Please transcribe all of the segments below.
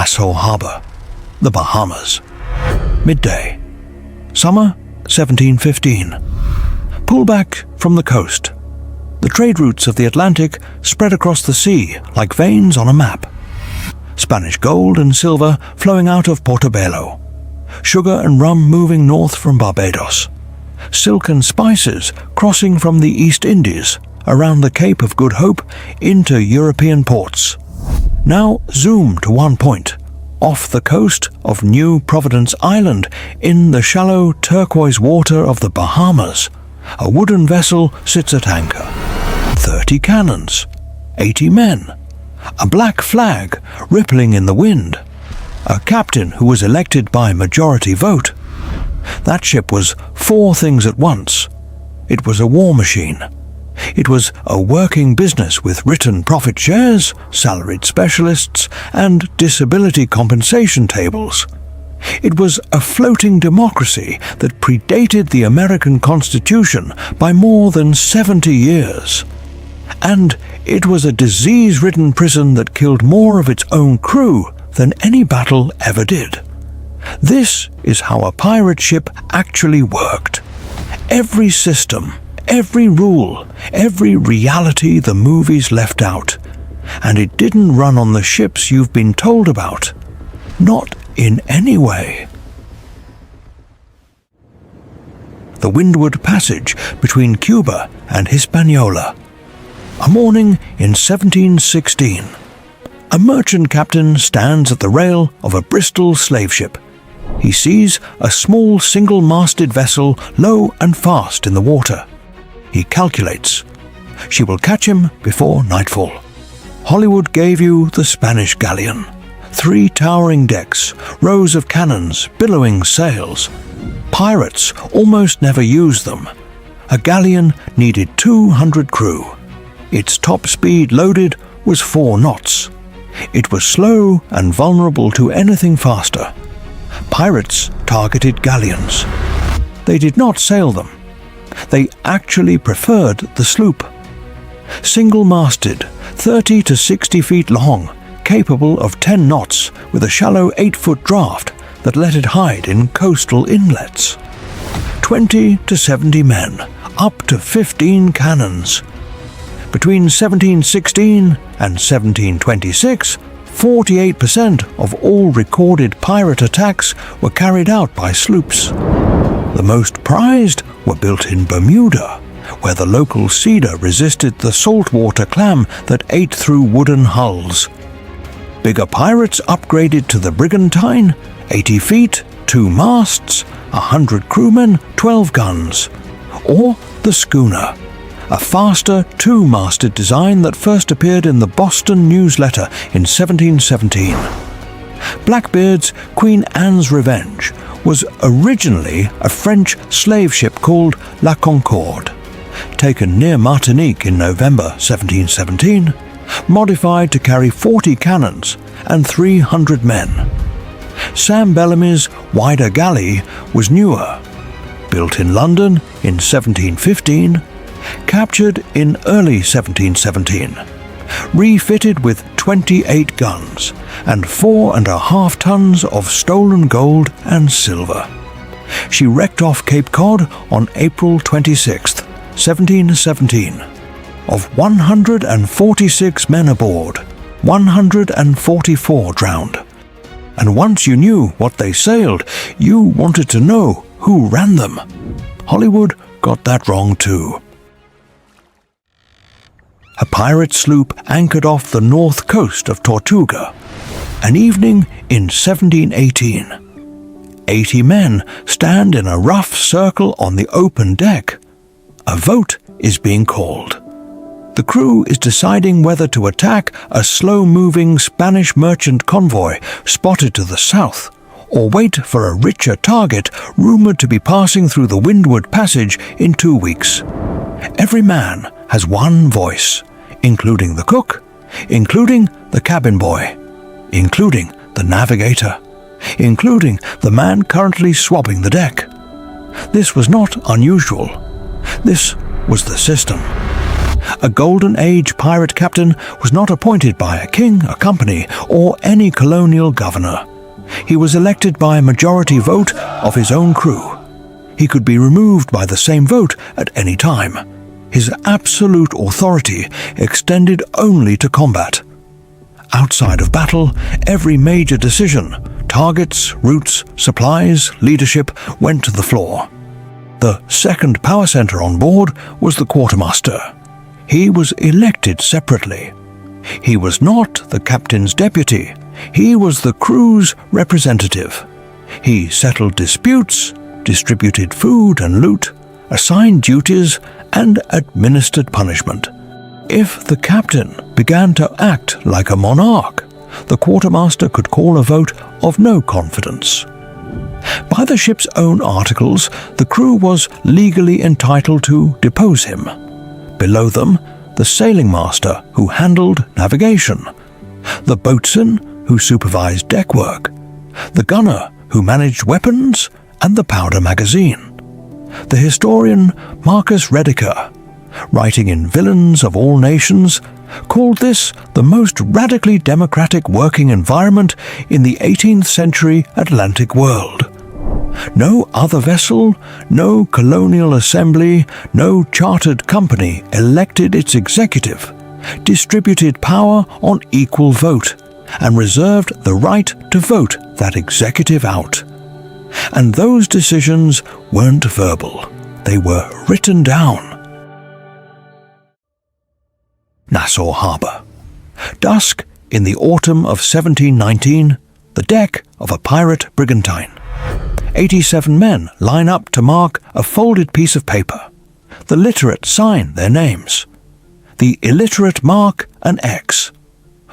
Nassau Harbor, the Bahamas. Midday. Summer 1715. Pullback from the coast. The trade routes of the Atlantic spread across the sea like veins on a map. Spanish gold and silver flowing out of Portobello. Sugar and rum moving north from Barbados. Silk and spices crossing from the East Indies around the Cape of Good Hope into European ports. Now zoom to one point, off the coast of New Providence Island in the shallow turquoise water of the Bahamas. A wooden vessel sits at anchor. 30 cannons, 80 men, a black flag rippling in the wind, a captain who was elected by majority vote. That ship was four things at once. It was a war machine. It was a working business with written profit shares, salaried specialists, and disability compensation tables. It was a floating democracy that predated the American Constitution by more than 70 years. And it was a disease-ridden prison that killed more of its own crew than any battle ever did. This is how a pirate ship actually worked. Every system, every rule, every reality the movies left out. And it didn't run on the ships you've been told about. Not in any way. The Windward Passage between Cuba and Hispaniola. A morning in 1716. A merchant captain stands at the rail of a Bristol slave ship. He sees a small single-masted vessel low and fast in the water. He calculates. She will catch him before nightfall. Hollywood gave you the Spanish galleon. 3 towering decks, rows of cannons, billowing sails. Pirates almost never used them. A galleon needed 200 crew. Its top speed loaded was 4 knots. It was slow and vulnerable to anything faster. Pirates targeted galleons. They did not sail them. They actually preferred the sloop. Single-masted, 30 to 60 feet long, capable of 10 knots with a shallow 8-foot draft that let it hide in coastal inlets. 20 to 70 men, up to 15 cannons. Between 1716 and 1726, 48% of all recorded pirate attacks were carried out by sloops. The most prized were built in Bermuda, where the local cedar resisted the saltwater clam that ate through wooden hulls. Bigger pirates upgraded to the brigantine, 80 feet, 2 masts, 100 crewmen, 12 guns. Or the schooner, a faster 2-masted design that first appeared in the Boston Newsletter in 1717. Blackbeard's Queen Anne's Revenge was originally a French slave ship called La Concorde, taken near Martinique in November 1717, modified to carry 40 cannons and 300 men. Sam Bellamy's Whydah Gally was newer, built in London in 1715, captured in early 1717, refitted with 28 guns and 4.5 tons of stolen gold and silver. She wrecked off Cape Cod on April 26, 1717. Of 146 men aboard, 144 drowned. And once you knew what they sailed, you wanted to know who ran them. Hollywood got that wrong too. A pirate sloop anchored off the north coast of Tortuga. An evening in 1718. 80 men stand in a rough circle on the open deck. A vote is being called. The crew is deciding whether to attack a slow-moving Spanish merchant convoy spotted to the south, or wait for a richer target rumored to be passing through the Windward Passage in 2 weeks. Every man has one voice, including the cook, including the cabin boy, including the navigator, including the man currently swabbing the deck. This was not unusual. This was the system. A Golden Age pirate captain was not appointed by a king, a company, or any colonial governor. He was elected by a majority vote of his own crew. He could be removed by the same vote at any time. His absolute authority extended only to combat. Outside of battle, every major decision, targets, routes, supplies, leadership, went to the floor. The second power center on board was the quartermaster. He was elected separately. He was not the captain's deputy. He was the crew's representative. He settled disputes, distributed food and loot, assigned duties, and administered punishment. If the captain began to act like a monarch, the quartermaster could call a vote of no confidence. By the ship's own articles, the crew was legally entitled to depose him. Below them, the sailing master, who handled navigation, the boatswain, who supervised deck work, the gunner, who managed weapons, and the powder magazine. The historian Marcus Rediker, writing in Villains of All Nations, called this the most radically democratic working environment in the 18th century Atlantic world. No other vessel, no colonial assembly, no chartered company elected its executive, distributed power on equal vote, and reserved the right to vote that executive out. And those decisions weren't verbal, they were written down. Nassau Harbor. Dusk in the autumn of 1719, the deck of a pirate brigantine. 87 men line up to mark a folded piece of paper. The literate sign their names. The illiterate mark an X.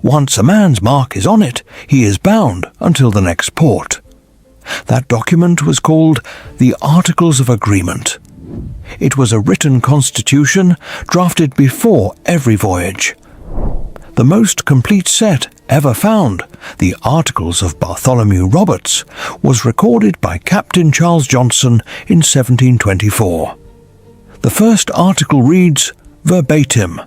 Once a man's mark is on it, he is bound until the next port. That document was called the Articles of Agreement. It was a written constitution drafted before every voyage. The most complete set ever found, the Articles of Bartholomew Roberts, was recorded by Captain Charles Johnson in 1724. The first article reads, verbatim,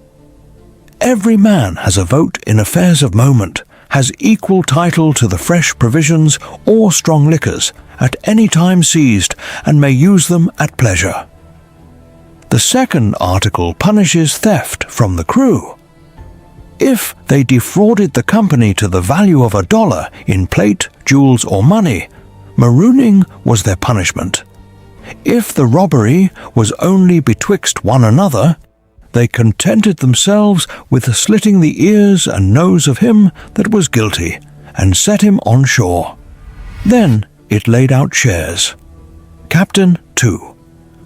"Every man has a vote in affairs of moment, has equal title to the fresh provisions or strong liquors at any time seized, and may use them at pleasure." The second article punishes theft from the crew. If they defrauded the company to the value of $1 in plate, jewels, or money, marooning was their punishment. If the robbery was only betwixt one another, they contented themselves with slitting the ears and nose of him that was guilty, and set him on shore. Then it laid out shares. Captain, 2.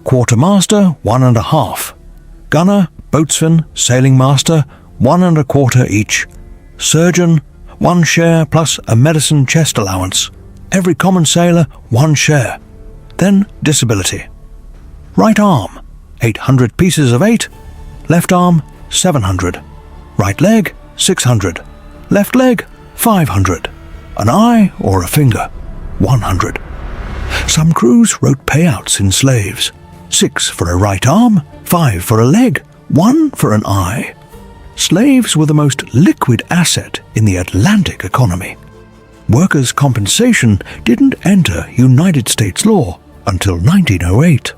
Quartermaster, 1 1/2. Gunner, boatswain, sailing master, 1 1/4 each. Surgeon, 1 share plus a medicine chest allowance. Every common sailor, 1 share. Then disability. Right arm, 800 pieces of 8. Left arm, 700. Right leg, 600. Left leg, 500. An eye or a finger, 100. Some crews wrote payouts in slaves. 6 for a right arm, 5 for a leg, 1 for an eye. Slaves were the most liquid asset in the Atlantic economy. Workers' compensation didn't enter United States law until 1908.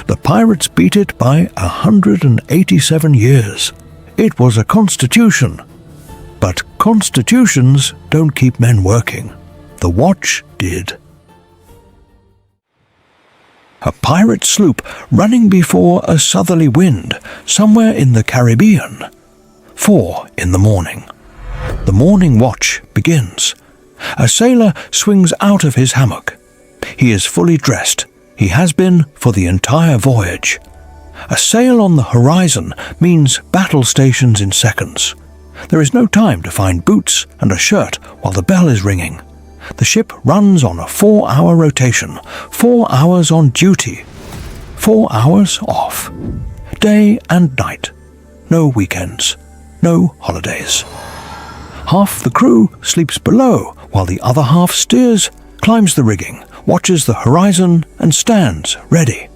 The pirates beat it by 187 years. It was a constitution. But constitutions don't keep men working. The watch did. A pirate sloop running before a southerly wind somewhere in the Caribbean. 4 in the morning. The morning watch begins. A sailor swings out of his hammock. He is fully dressed. He has been for the entire voyage. A sail on the horizon means battle stations in seconds. There is no time to find boots and a shirt while the bell is ringing. The ship runs on a 4-hour rotation, 4 hours on duty, 4 hours off. Day and night. No weekends. No holidays. Half the crew sleeps below while the other half steers, climbs the rigging, watches the horizon, and stands ready.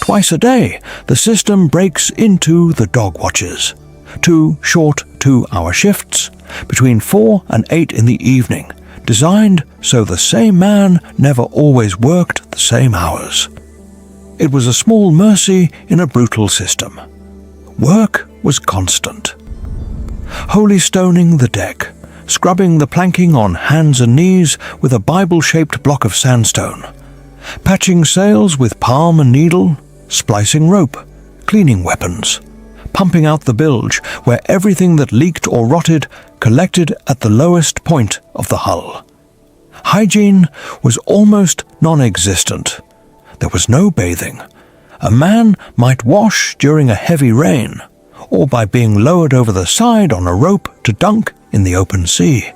Twice a day, the system breaks into the dog watches. 2 short 2-hour shifts, between 4 and 8 in the evening, designed so the same man never always worked the same hours. It was a small mercy in a brutal system. Work was constant. Holy stoning the deck, scrubbing the planking on hands and knees with a Bible-shaped block of sandstone, patching sails with palm and needle, splicing rope, cleaning weapons, pumping out the bilge where everything that leaked or rotted collected at the lowest point of the hull. Hygiene was almost non-existent. There was no bathing. A man might wash during a heavy rain, or by being lowered over the side on a rope to dunk in the open sea.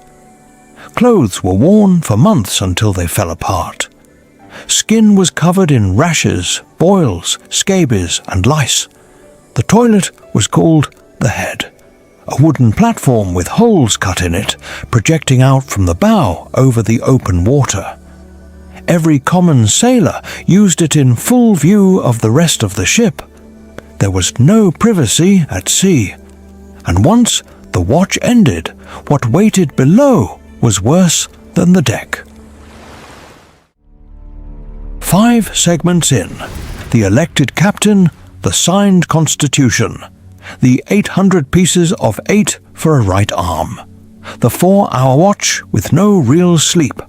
Clothes were worn for months until they fell apart. Skin was covered in rashes, boils, scabies, and lice. The toilet was called the head, a wooden platform with holes cut in it, projecting out from the bow over the open water. Every common sailor used it in full view of the rest of the ship. There was no privacy at sea, and once the watch ended, what waited below was worse than the deck. 5 segments in: the elected captain, the signed constitution, the 800 pieces of 8 for a right arm, the 4-hour watch with no real sleep.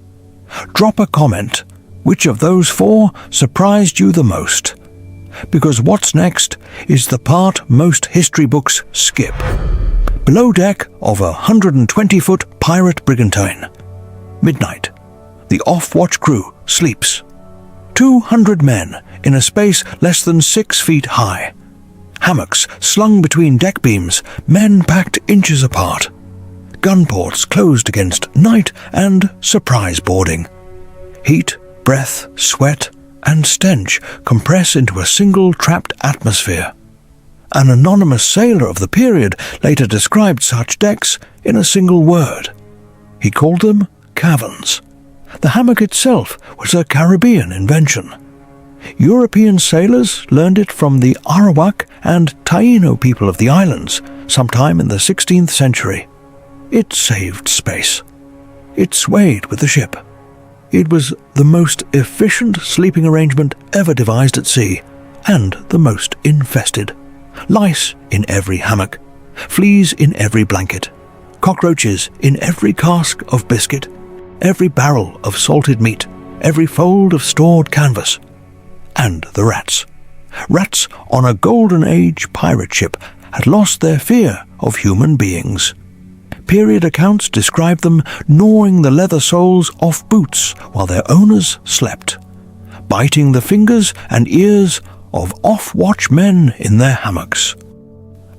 Drop a comment. Which of those 4 surprised you the most? Because what's next is the part most history books skip. Below deck of a 120-foot pirate brigantine. Midnight. The off-watch crew sleeps. 200 men in a space less than 6 feet high. Hammocks slung between deck beams, men packed inches apart. Gun ports closed against night and surprise boarding. Heat, breath, sweat, and stench compress into a single trapped atmosphere. An anonymous sailor of the period later described such decks in a single word. He called them caverns. The hammock itself was a Caribbean invention. European sailors learned it from the Arawak and Taino people of the islands sometime in the 16th century. It saved space. It swayed with the ship. It was the most efficient sleeping arrangement ever devised at sea, and the most infested. Lice in every hammock, fleas in every blanket, cockroaches in every cask of biscuit, every barrel of salted meat, every fold of stored canvas. And the rats. Rats on a golden age pirate ship had lost their fear of human beings. Period accounts describe them gnawing the leather soles off boots while their owners slept, biting the fingers and ears of off-watch men in their hammocks.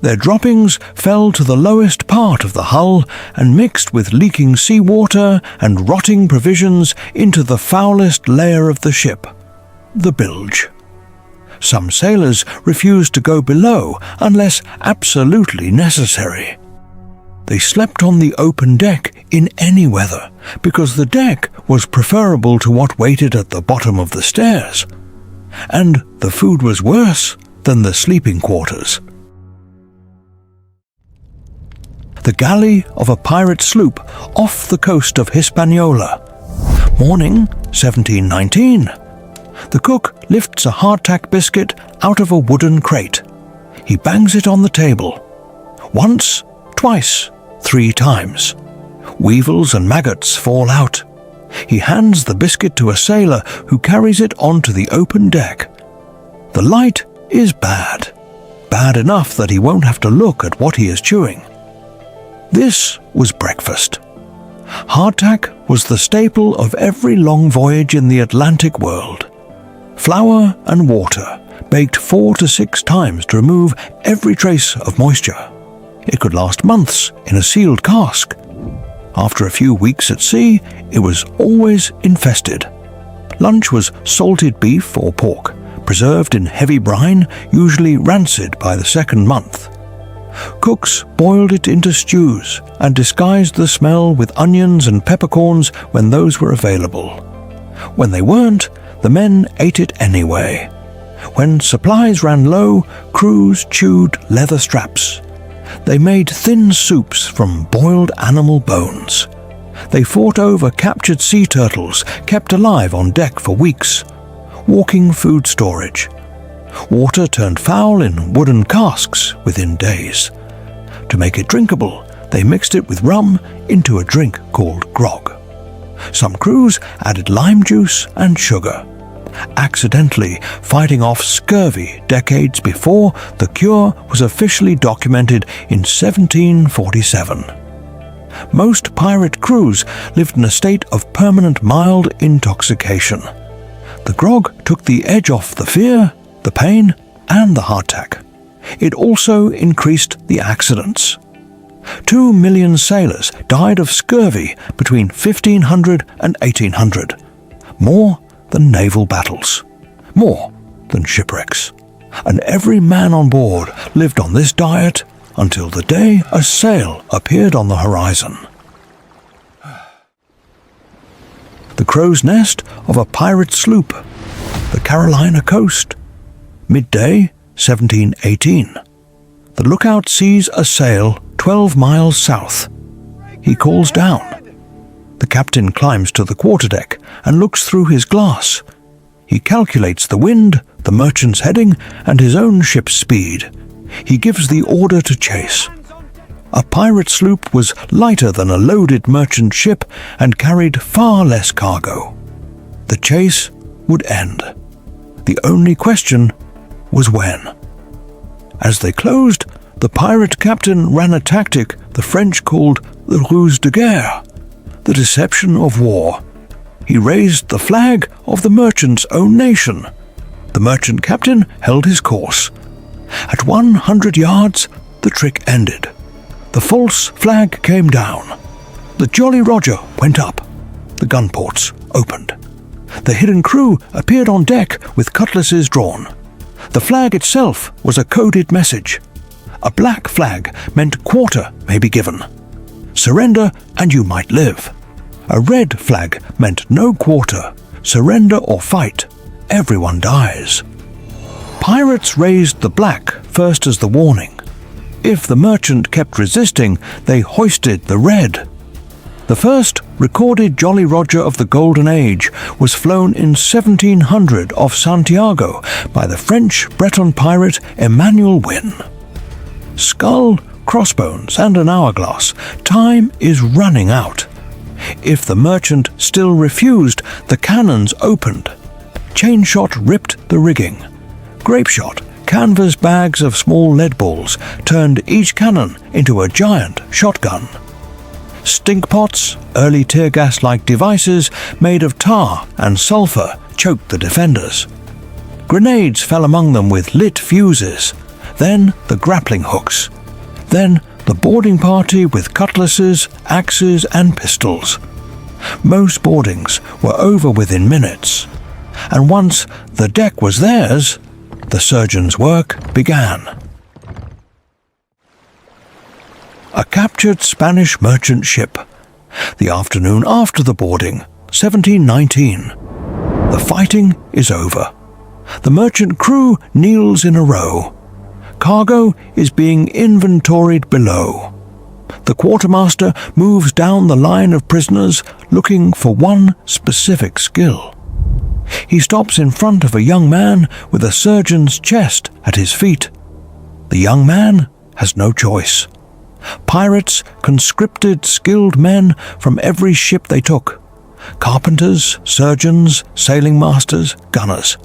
Their droppings fell to the lowest part of the hull and mixed with leaking seawater and rotting provisions into the foulest layer of the ship, the bilge. Some sailors refused to go below unless absolutely necessary. They slept on the open deck in any weather because the deck was preferable to what waited at the bottom of the stairs, and the food was worse than the sleeping quarters. The galley of a pirate sloop off the coast of Hispaniola. Morning, 1719. The cook lifts a hardtack biscuit out of a wooden crate. He bangs it on the table. Once, twice, 3 times. Weevils and maggots fall out. He hands the biscuit to a sailor who carries it onto the open deck. The light is bad. Bad enough that he won't have to look at what he is chewing. This was breakfast. Hardtack was the staple of every long voyage in the Atlantic world. Flour and water, baked 4 to 6 times to remove every trace of moisture. It could last months in a sealed cask. After a few weeks at sea, it was always infested. Lunch was salted beef or pork, preserved in heavy brine, usually rancid by the 2nd month. Cooks boiled it into stews and disguised the smell with onions and peppercorns when those were available. When they weren't, the men ate it anyway. When supplies ran low, crews chewed leather straps. They made thin soups from boiled animal bones. They fought over captured sea turtles kept alive on deck for weeks. Walking food storage. Water turned foul in wooden casks within days. To make it drinkable, they mixed it with rum into a drink called grog. Some crews added lime juice and sugar, accidentally fighting off scurvy decades before the cure was officially documented in 1747. Most pirate crews lived in a state of permanent mild intoxication. The grog took the edge off the fear, the pain, and the hardtack. It also increased the accidents. 2 million sailors died of scurvy between 1500 and 1800. More than naval battles. More than shipwrecks. And every man on board lived on this diet until the day a sail appeared on the horizon. The crow's nest of a pirate sloop. The Carolina coast. Midday, 1718. The lookout sees a sail 12 miles south. He calls down. The captain climbs to the quarterdeck and looks through his glass. He calculates the wind, the merchant's heading, and his own ship's speed. He gives the order to chase. A pirate sloop was lighter than a loaded merchant ship and carried far less cargo. The chase would end. The only question was when. As they closed, the pirate captain ran a tactic the French called the ruse de guerre, the deception of war. He raised the flag of the merchant's own nation. The merchant captain held his course. At 100 yards, the trick ended. The false flag came down. The Jolly Roger went up. The gun ports opened. The hidden crew appeared on deck with cutlasses drawn. The flag itself was a coded message. A black flag meant quarter may be given. Surrender and you might live. A red flag meant no quarter. Surrender or fight. Everyone dies. Pirates raised the black first as the warning. If the merchant kept resisting, they hoisted the red. The first recorded Jolly Roger of the Golden Age was flown in 1700 off Santiago by the French Breton pirate Emmanuel Wynne. Skull, crossbones, and an hourglass. Time is running out. If the merchant still refused, the cannons opened. Chain shot ripped the rigging. Grape shot, canvas bags of small lead balls, turned each cannon into a giant shotgun. Stink pots, early tear gas-like devices made of tar and sulfur, choked the defenders. Grenades fell among them with lit fuses. Then the grappling hooks. Then the boarding party with cutlasses, axes, and pistols. Most boardings were over within minutes. And once the deck was theirs, the surgeon's work began. A captured Spanish merchant ship. The afternoon after the boarding, 1719. The fighting is over. The merchant crew kneels in a row. Cargo is being inventoried below. The quartermaster moves down the line of prisoners looking for one specific skill. He stops in front of a young man with a surgeon's chest at his feet. The young man has no choice. Pirates conscripted skilled men from every ship they took. Carpenters, surgeons, sailing masters, gunners.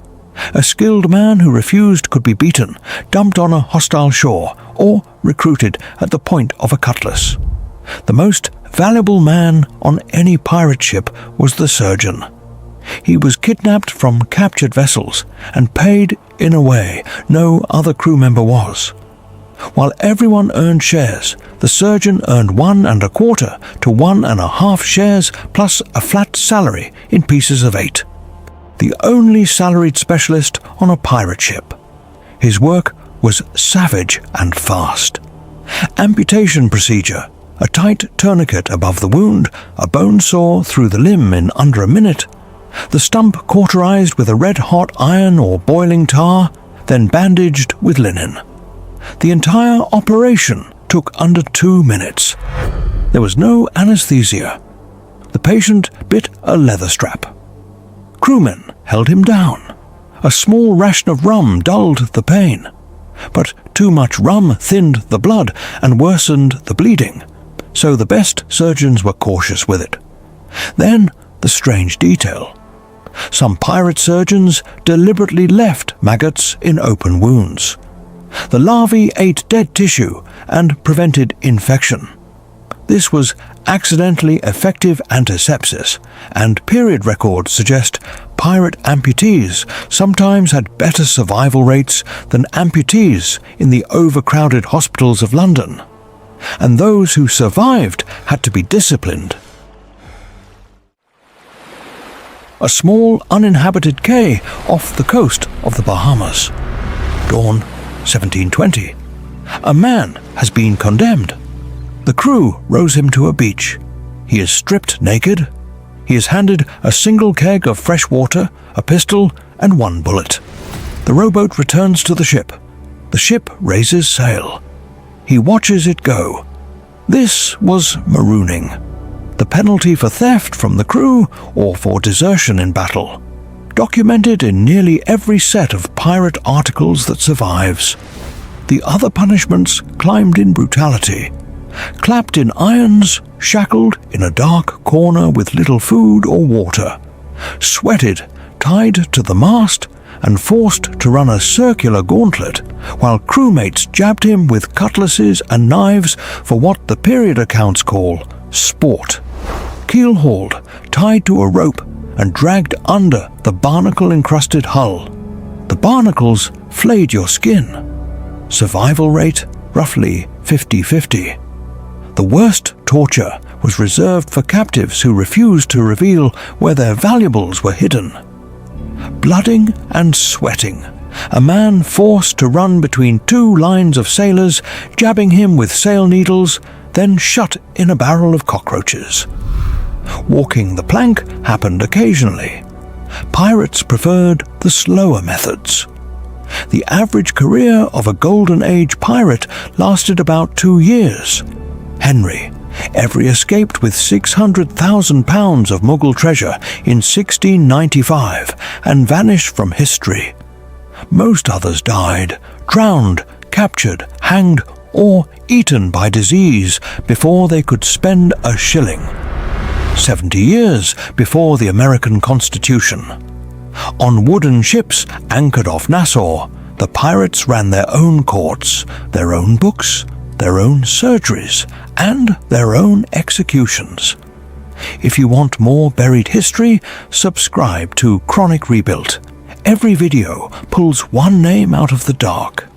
A skilled man who refused could be beaten, dumped on a hostile shore, or recruited at the point of a cutlass. The most valuable man on any pirate ship was the surgeon. He was kidnapped from captured vessels and paid in a way no other crew member was. While everyone earned shares, the surgeon earned 1 1/4 to 1 1/2 shares plus a flat salary in pieces of 8. The only salaried specialist on a pirate ship. His work was savage and fast. Amputation procedure, a tight tourniquet above the wound, a bone saw through the limb in under a minute. The stump cauterized with a red-hot iron or boiling tar, then bandaged with linen. The entire operation took under 2 minutes. There was no anesthesia. The patient bit a leather strap. Crewmen held him down. A small ration of rum dulled the pain, but too much rum thinned the blood and worsened the bleeding, so the best surgeons were cautious with it. Then the strange detail. Some pirate surgeons deliberately left maggots in open wounds. The larvae ate dead tissue and prevented infection. This was accidentally effective antisepsis, and period records suggest pirate amputees sometimes had better survival rates than amputees in the overcrowded hospitals of London. And those who survived had to be disciplined. A small uninhabited cay off the coast of the Bahamas. Dawn 1720. A man has been condemned. The crew rows him to a beach. He is stripped naked. He is handed a single keg of fresh water, a pistol, and 1 bullet. The rowboat returns to the ship. The ship raises sail. He watches it go. This was marooning, the penalty for theft from the crew or for desertion in battle, documented in nearly every set of pirate articles that survives. The other punishments climbed in brutality. Clapped in irons, shackled in a dark corner with little food or water, sweated, tied to the mast, and forced to run a circular gauntlet while crewmates jabbed him with cutlasses and knives for what the period accounts call sport. Keel-hauled, tied to a rope, and dragged under the barnacle-encrusted hull. The barnacles flayed your skin. Survival rate, roughly 50-50. The worst torture was reserved for captives who refused to reveal where their valuables were hidden. Blooding and sweating, a man forced to run between 2 lines of sailors, jabbing him with sail needles, then shut in a barrel of cockroaches. Walking the plank happened occasionally. Pirates preferred the slower methods. The average career of a Golden Age pirate lasted about 2 years. Henry Every escaped with £600,000 of Mughal treasure in 1695 and vanished from history. Most others died, drowned, captured, hanged, or eaten by disease before they could spend a shilling. 70 years before the American Constitution. On wooden ships anchored off Nassau, the pirates ran their own courts, their own books, their own surgeries, and their own executions. If you want more buried history, subscribe to Chronic Rebuilt. Every video pulls one name out of the dark.